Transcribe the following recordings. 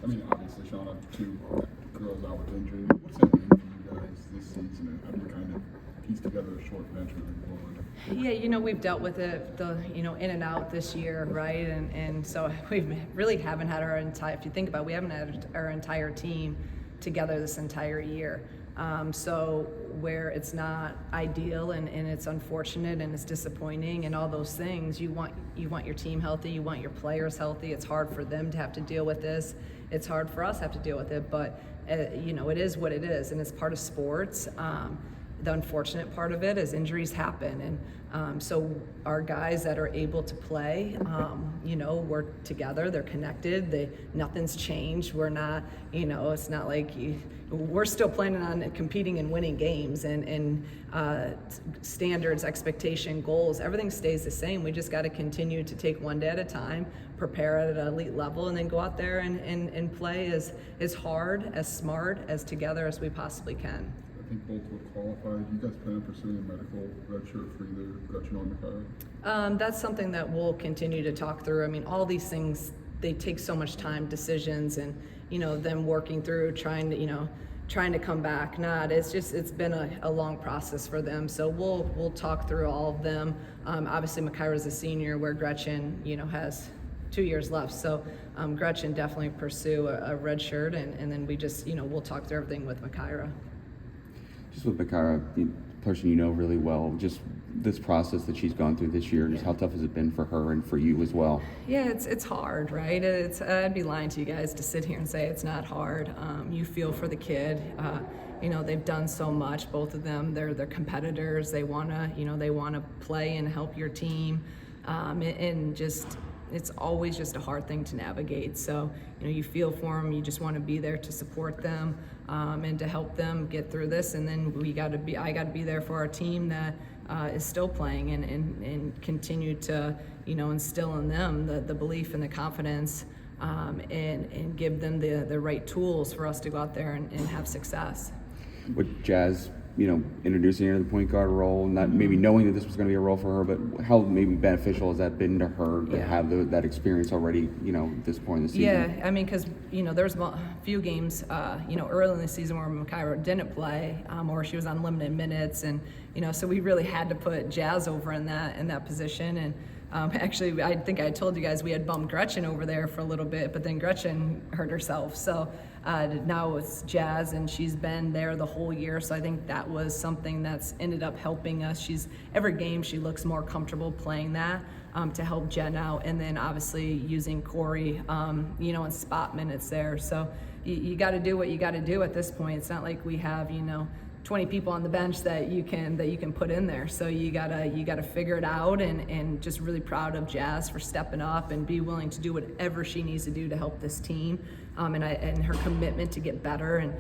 I mean, obviously, Shauna, two girls out with injury. What's that mean for you guys this season and having to kind of piece together a short bench moving forward? Yeah, we've dealt with it, in and out this year, right? And so we really haven't had if you think about it, we haven't had our entire team together this entire year. So where it's not ideal and it's unfortunate and it's disappointing and all those things, you want your team healthy, you want your players healthy. It's hard for them to have to deal with this. It's hard for us to have to deal with it, but it is what it is, and it's part of sports. The unfortunate part of it is injuries happen, and so our guys that are able to play, we're together, they're connected, nothing's changed. We're not, it's not like we're still planning on competing and winning games, and standards, expectation, goals, everything stays the same. We just got to continue to take one day at a time, prepare at an elite level, and then go out there and play as hard, as smart, as together as we possibly can. I think both were qualified. You guys plan on pursuing a medical redshirt for either Gretchen or Makara? That's something that we'll continue to talk through. I mean, all these things, they take so much time, decisions, and them working through, trying to come back. It's been a long process for them. So we'll talk through all of them. Obviously, Makara's a senior, where Gretchen, has 2 years left. So Gretchen definitely pursue a red shirt, and then we just, we'll talk through everything with Makara. Just with Makara, the person you know really well, just this process that she's gone through this year, just how tough has it been for her and for you as well? Yeah, it's hard, right? I'd be lying to you guys to sit here and say it's not hard. You feel for the kid. They've done so much, both of them. They're competitors. They wanna play and help your team, and just. It's always just a hard thing to navigate. So, you feel for them. You just want to be there to support them and to help them get through this. And then I got to be there for our team that is still playing and continue to, instill in them the belief and the confidence and give them the right tools for us to go out there and have success. With Jazz, introducing her to the point guard role, not maybe knowing that this was going to be a role for her, but how maybe beneficial has that been to her to have that experience already, at this point in the season? Yeah, I mean, because, there's a few games, early in the season where Makara didn't play or she was on limited minutes, and, so we really had to put Jazz over in that position. And actually, I think I told you guys we had bumped Gretchen over there for a little bit, but then Gretchen hurt herself. So now it's Jazz, and she's been there the whole year. So I think that was something that's ended up helping us. Every game she looks more comfortable playing that to help Jen out. And then obviously using Corey, in spot minutes there. So you got to do what you got to do at this point. It's not like we have, 20 people on the bench that you can put in there. So you gotta figure it out, and just really proud of Jazz for stepping up and be willing to do whatever she needs to do to help this team, and her commitment to get better, and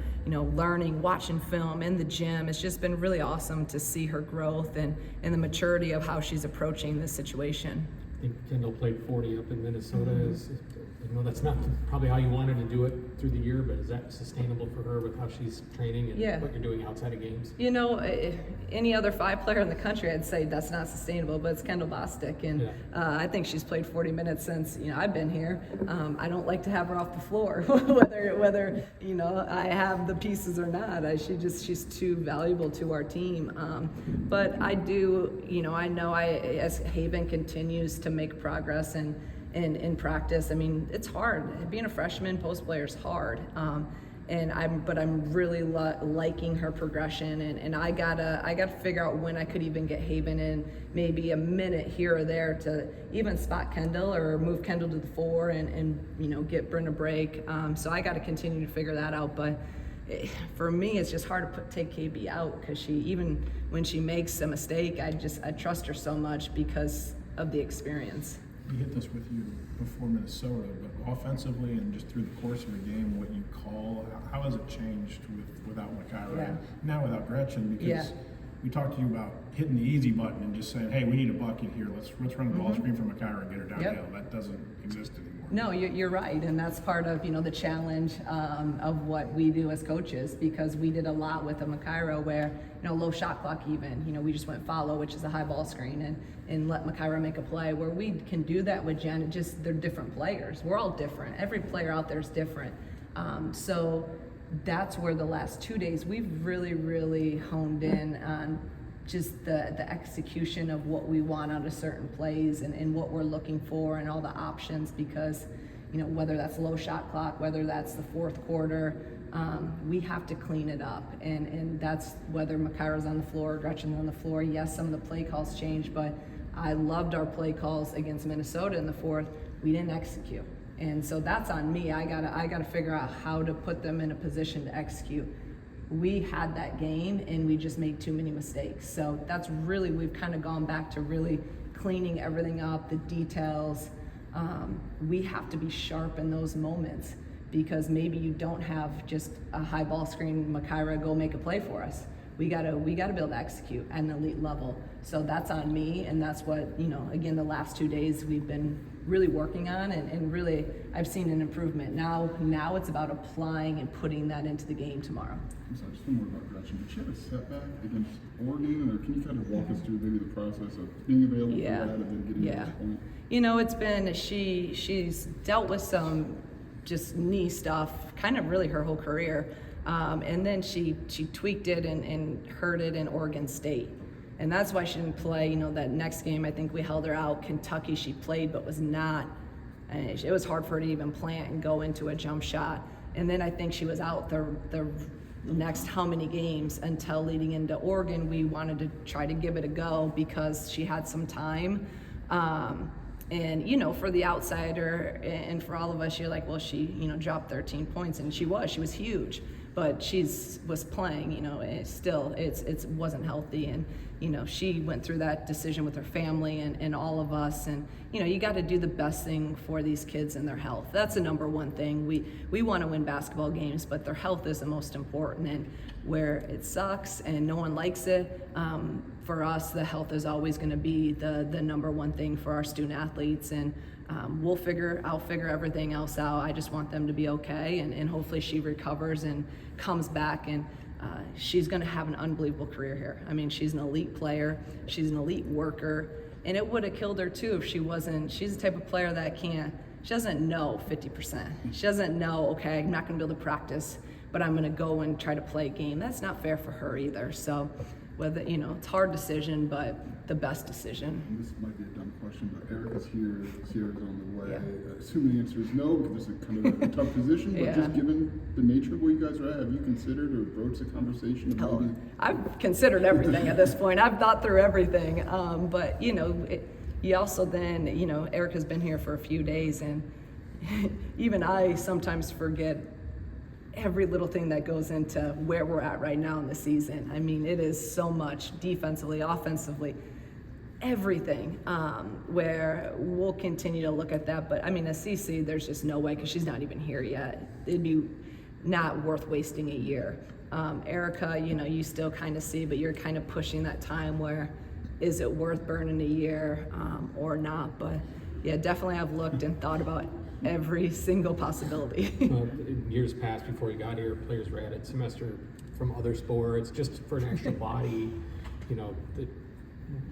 learning, watching film in the gym. It's just been really awesome to see her growth and the maturity of how she's approaching this situation. I think Kendall played 40 up in Minnesota. That's not probably how you wanted to do it through the year, but is that sustainable for her with how she's training and what you're doing outside of games? Any other 5 player in the country, I'd say that's not sustainable, but it's Kendall Bostic, and I think she's played 40 minutes since I've been here. I don't like to have her off the floor, whether I have the pieces or not. She's too valuable to our team. But I do, I know as Haven continues to make progress and in practice. I mean, it's hard. Being a freshman post player is hard. But I'm really liking her progression, and I gotta figure out when I could even get Haven in maybe a minute here or there to even spot Kendall or move Kendall to the 4 and get Bryn a break. So I got to continue to figure that out. But for me, it's just hard to take KB out, because even when she makes a mistake, I trust her so much because of the experience. We hit this with you before Minnesota, but offensively and just through the course of the game, what you call, how has it changed without Makara and now without Gretchen? Because we talked to you about hitting the easy button and just saying, hey, we need a bucket here. Let's run a ball screen from Makira and get her downhill. That doesn't exist anymore. No, you're right, and that's part of the challenge of what we do as coaches, because we did a lot with the Makira where low shot clock even we just went follow, which is a high ball screen, and let Makira make a play. Where we can do that with Jen, it just they're different players. We're all different. Every player out there is different. So that's where the last 2 days we've really honed in on just the execution of what we want out of certain plays and what we're looking for and all the options, because whether that's low shot clock, whether that's the fourth quarter, we have to clean it up, and that's whether Makira's on the floor, Gretchen's on the floor. Yes, some of the play calls changed, but I loved our play calls against Minnesota in the fourth. We didn't execute, and so that's on me. I gotta figure out how to put them in a position to execute. We had that game and we just made too many mistakes. So that's really, we've kind of gone back to really cleaning everything up, the details. We have to be sharp in those moments, because maybe you don't have just a high ball screen, Makira, go make a play for us. We gotta be able to execute at an elite level. So that's on me, and that's what, again, the last 2 days we've been really working on, and really I've seen an improvement. Now it's about applying and putting that into the game tomorrow. I'm sorry, just one more about Gretchen. Did she have a setback against Oregon, or can you kind of walk us through maybe the process of being available for that and then getting to this point? It's been, she's dealt with some just knee stuff kind of really her whole career. And then she tweaked it and hurt it in Oregon State. And that's why she didn't play, that next game. I think we held her out. Kentucky, she played but was not, and it was hard for her to even plant and go into a jump shot. And then I think she was out the next how many games until leading into Oregon. We wanted to try to give it a go because she had some time. And for the outsider and for all of us, you're like, well, she dropped 13 points, and she was huge, but was playing, it wasn't healthy, and she went through that decision with her family and all of us, and you got to do the best thing for these kids and their health. That's the number one thing. We want to win basketball games, but their health is the most important, and where it sucks and no one likes it, for us, the health is always going to be the number one thing for our student athletes, and I'll figure everything else out. I just want them to be okay, and hopefully she recovers and comes back, and she's going to have an unbelievable career here. I mean, she's an elite player, she's an elite worker, and it would have killed her too if she wasn't. She's the type of player that she doesn't know 50%. She doesn't know, okay, I'm not going to be able to practice, but I'm going to go and try to play a game. That's not fair for her either. So whether, it's a hard decision, but the best decision. And this might be a dumb question, but Erica's here, Sierra's on the way. Assuming the answer is no, because this is kind of a tough position, but just given the nature of where you guys are at, have you considered or broached the conversation of maybe? I've considered everything at this point. I've thought through everything, but you also then, Erica's been here for a few days, and even I sometimes forget every little thing that goes into where we're at right now in the season. I mean, it is so much defensively, offensively, everything, where we'll continue to look at that. But I mean, as CC, there's just no way, because she's not even here yet. It'd be not worth wasting a year. Erica, you still kind of see, but you're kind of pushing that time where, is it worth burning a year or not? But yeah, definitely I've looked and thought about every single possibility. In years past, before you got here, players were added semester from other sports just for an extra body,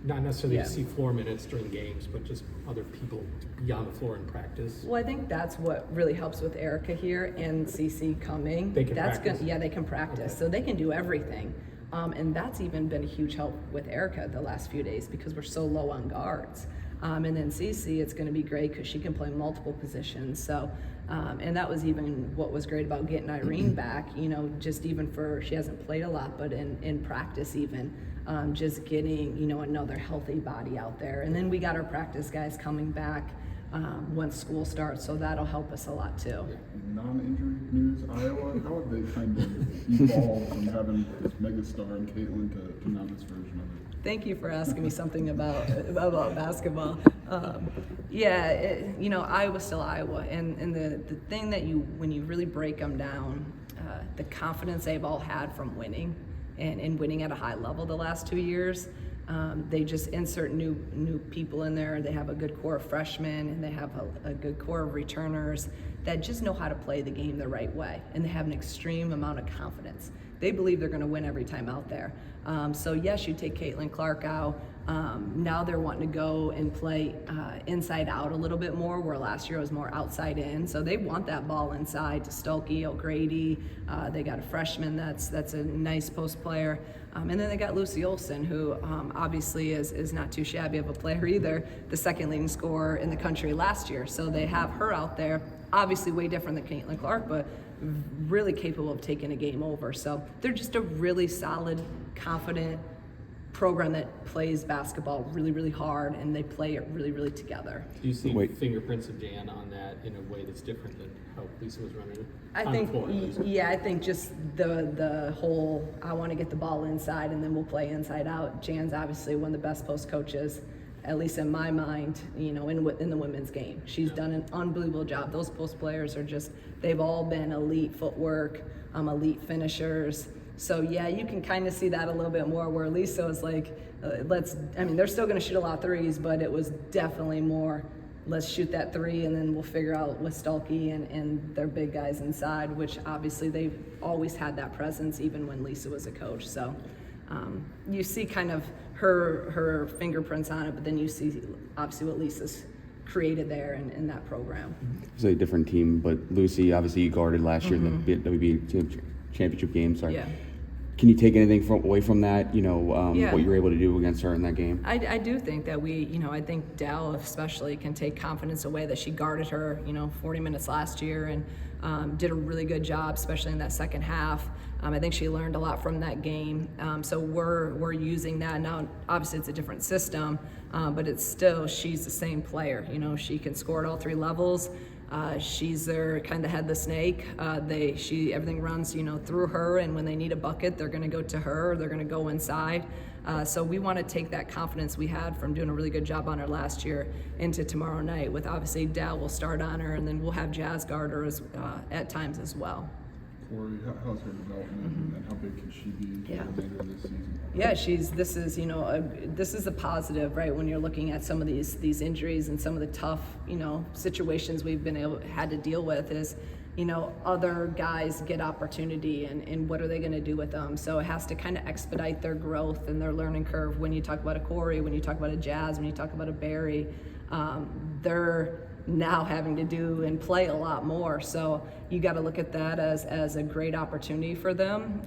not necessarily to see floor minutes during games, but just other people to be on the floor in practice. Well, I think that's what really helps with Erica here and CC coming. They can practice? They can practice, okay. So they can do everything. And that's even been a huge help with Erica the last few days, because we're so low on guards. And then CC, it's going to be great because she can play multiple positions. So, and that was even what was great about getting Irene back, just even she hasn't played a lot, but in practice even, just getting, another healthy body out there. And then we got our practice guys coming back once school starts, so that'll help us a lot too. Non-injury news, Iowa, how have they kind of evolved from having this megastar in Caitlin to now this version of it? Thank you for asking me something about basketball. Iowa's still Iowa, and the thing that when you really break them down, the confidence they've all had from winning, and winning at a high level the last 2 years. They just insert new people in there. They have a good core of freshmen, and they have a good core of returners that just know how to play the game the right way, and they have an extreme amount of confidence. They believe they're going to win every time out there. So yes, you take Caitlin Clark out. Now they're wanting to go and play inside out a little bit more, where last year it was more outside in. So they want that ball inside to Stolke, O'Grady. They got a freshman that's a nice post player. And then they got Lucy Olson, who obviously is not too shabby of a player either, the second leading scorer in the country last year. So they have her out there, obviously way different than Caitlin Clark, but really capable of taking a game over. So they're just a really solid, confident program that plays basketball really, really hard, and they play it really, really together. Do you see fingerprints of Jan on that in a way that's different than how Lisa was running it? I think just the whole, I want to get the ball inside and then we'll play inside out. Jan's obviously one of the best post coaches, at least in my mind, in the women's game. She's done an unbelievable job. Those post players are just, they've all been elite footwork, elite finishers. So yeah, you can kind of see that a little bit more, where Lisa was like, they're still going to shoot a lot of threes, but it was definitely more, let's shoot that three and then we'll figure out with Stolke and their big guys inside, which obviously they've always had that presence even when Lisa was a coach. So you see kind of her fingerprints on it, but then you see obviously what Lisa's created there in that program. It's a different team, but Lucy, obviously you guarded last year in the WBB championship game. Sorry. Yeah. Can you take anything away from that? What you were able to do against her in that game? I do think that I think Dell especially can take confidence away that she guarded her, 40 minutes last year and did a really good job, especially in that second half. I think she learned a lot from that game. So we're using that now. Obviously, it's a different system, but it's still, she's the same player. She can score at all three levels. She's their kind of head the snake. Everything runs, through her, and when they need a bucket, they're going to go to her, or they're going to go inside. So we want to take that confidence we had from doing a really good job on her last year into tomorrow night. With obviously Dell will start on her, and then we'll have Jazz guard her at times as well. Corey, how's her development, and how big can she be for the remainder of this season? Yeah, this is a positive, right? When you're looking at some of these injuries and some of the tough, situations we've had to deal with, is, other guys get opportunity, and what are they going to do with them? So it has to kind of expedite their growth and their learning curve. When you talk about a Corey, when you talk about a Jazz, when you talk about a Barry, they're now having to do and play a lot more. So you got to look at that as a great opportunity for them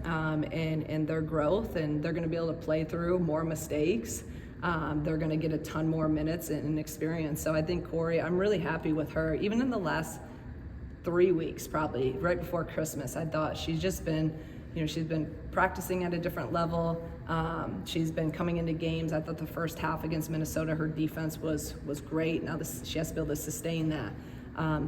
and their growth, and they're going to be able to play through more mistakes. They're going to get a ton more minutes and experience. So I think Corey, I'm really happy with her. Even in the last 3 weeks, probably right before Christmas, I thought she's just been, she's been practicing at a different level. She's been coming into games. I thought the first half against Minnesota, her defense was great. Now she has to be able to sustain that.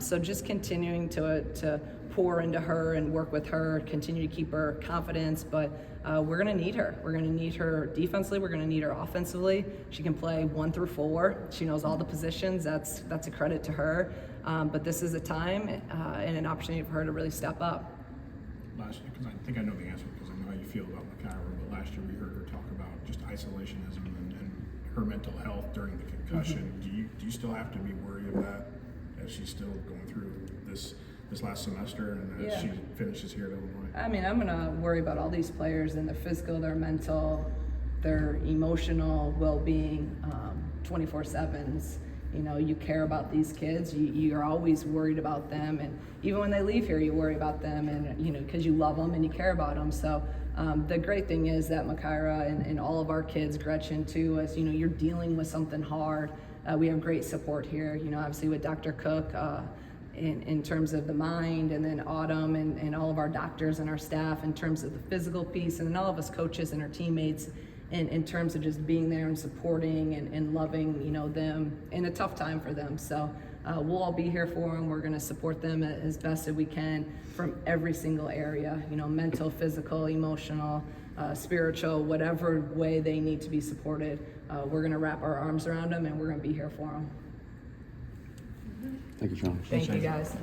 So just continuing to pour into her and work with her, continue to keep her confidence. But we're going to need her. We're going to need her defensively. We're going to need her offensively. She can play 1 through 4. She knows all the positions. That's a credit to her. But this is a time and an opportunity for her to really step up. Last year, because I think I know the answer, because I know how you feel about Makira, but last year we heard her talk about just isolationism and her mental health during the concussion. Do you still have to be worried of that as she's still going through this last semester and as she finishes here at Illinois? I'm going to worry about all these players and their physical, their mental, their emotional well-being, 24/7s. You care about these kids. You're always worried about them, and even when they leave here, you worry about them, and because you love them and you care about them. So the great thing is that Makira and all of our kids, Gretchen too, as you're dealing with something hard. We have great support here. Obviously with Dr. Cook in terms of the mind, and then Autumn and all of our doctors and our staff in terms of the physical piece, and then all of us coaches and our teammates. In terms of just being there and supporting and loving, them in a tough time for them. So we'll all be here for them. We're going to support them as best as we can from every single area, mental, physical, emotional, spiritual, whatever way they need to be supported. We're going to wrap our arms around them, and we're going to be here for them. Thank you, Shauna. Thank you, guys.